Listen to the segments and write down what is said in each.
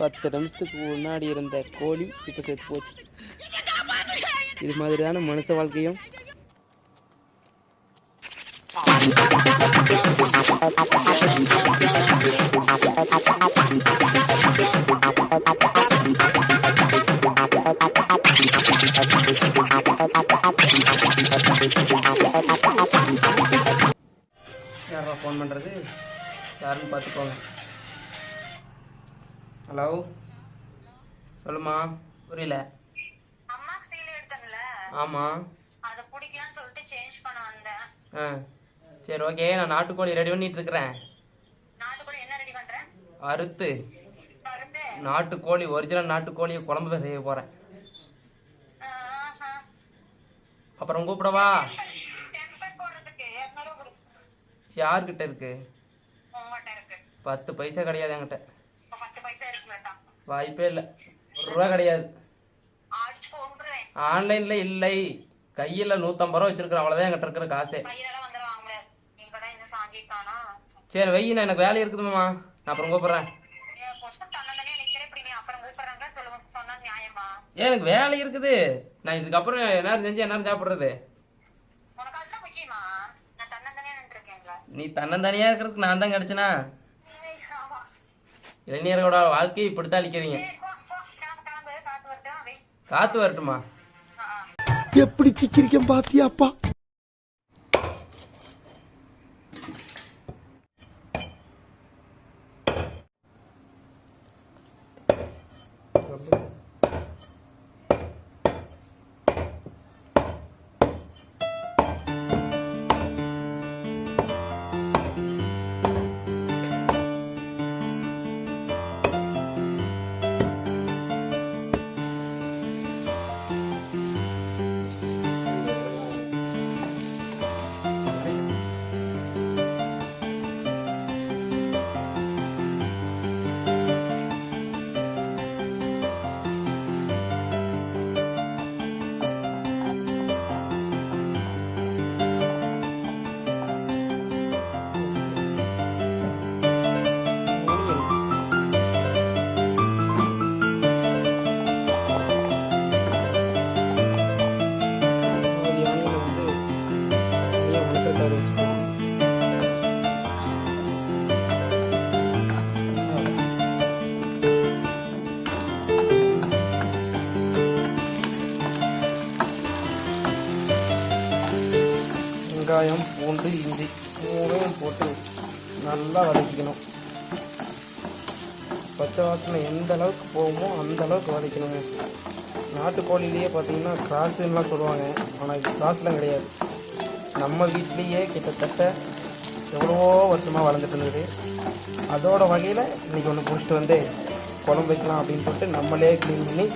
10 நிமிஷத்துக்கு முன்னாடி இருந்த கோழி இப்போ செத்து போச்சு. இது மாதிரியான மனுஷ வாழ்க்கையும் யாரா ஃபோன் பண்ணுறது, யாருன்னு பார்த்துக்கோங்க. ஹலோ, சொல்லுமா. புரியல. அம்மா சீல் எடுத்தங்கள. ஆமாம், அதை பிடிக்கலான்னு சொல்லிட்டு சேஞ்ச் பண்ண வந்தேன். சரி ஓகே, நான் நாட்டுக்கோழி ரெடி பண்ணிட்டு இருக்கிறேன். நாட்டுக்கோழி என்ன ரெடி பண்றேன்? அறுத்து நாட்டுக்கோழி, ஒரிஜினல் நாட்டுக்கோழியை குழம்பு செய்ய போகிறேன். அப்புறம் கூப்பிடவா? யார்கிட்ட இருக்கு? 10 பைசா கிடையாது என்கிட்ட. வாய்ப்பே இல்லை, ₹1 கிடையாது. ஆன்லைன்ல இல்லை, கையில் 150 ரூபா வச்சிருக்கிறேன், அவ்வளோதான் என்கிட்ட இருக்கிற காசே. சரி வை, நான் எனக்கு வேலை இருக்குதுமாம்மா, நான் அப்புறம் கூப்பிட்றேன். எனக்கு வேலை இருக்குது, நான் இதுக்கப்புறம் என்ன செஞ்சு என்ன சாப்பிட்றது? நீ தன்னந்தனியா இருக்கிறதுக்கு நான் தான் கிடைச்சனா? இளைஞர்களோட வாழ்க்கையை இப்படித்தான் அழிக்கிறீங்க. காத்து வரட்டுமா? எப்படி சிக்கிரிக்கம் பாத்தியாப்பா? வெங்காயம், பூண்டு, இஞ்சி மூணையும் போட்டு நல்லா வதக்கிக்கணும். பச்சை வாசனை எந்த அளவுக்கு போகுமோ அந்த அளவுக்கு வதக்கணுங்க. நாட்டுக்கோழிலேயே பார்த்தீங்கன்னா கிராஸுன்னெலாம் சொல்லுவாங்க, ஆனால் இது கிராஸ்லாம் கிடையாது. நம்ம வீட்லேயே கிட்டத்தட்ட எவ்வளவோ வருஷமாக வளர்ந்துட்டு இருந்தது. அதோட வகையில் இன்றைக்கி ஒன்று பிடிச்சிட்டு வந்து குழம்பு வைக்கலாம் அப்படின்னு சொல்லிட்டு நம்மளே க்ளீன் பண்ணி,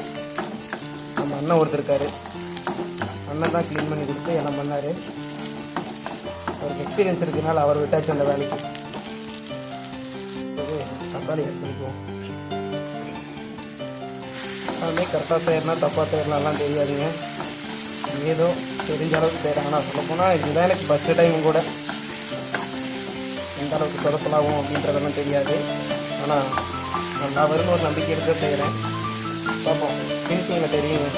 நம்ம அண்ணன் ஒருத்தர் இருக்கார், அண்ணன் தான் க்ளீன் பண்ணி கொடுத்து என்ன பண்ணார். அவருக்கு எக்ஸ்பீரியன்ஸ் இருக்குனால அவர் விட்டாச்சு அந்த வேலைக்கு. தக்காளி ஆட் பண்ணிக்குவோம். அதுமாதிரி கரெக்டாக செய்யறனா தப்பாக செய்யறனாலாம் தெரியாதுங்க, ஏதோ தெரிஞ்ச அளவுக்கு செய்கிறேன். ஆனால் சொல்லப்போனால் இதுதான் எனக்கு ஃபஸ்ட்டு டைம் கூட. எந்த அளவுக்கு சொதப்பலாகும் அப்படின்றதெல்லாம் தெரியாது, ஆனால் நல்லா வரும்னு ஒரு நம்பிக்கை எடுக்க செய்கிறேன். பார்ப்போம், ஃபினிஷிங்கில் தெரியுங்க.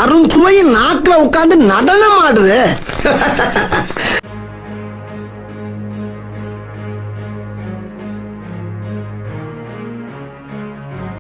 அருண் சுவையின் நாக்குல உட்கார்ந்து நடனம் ஆடுது.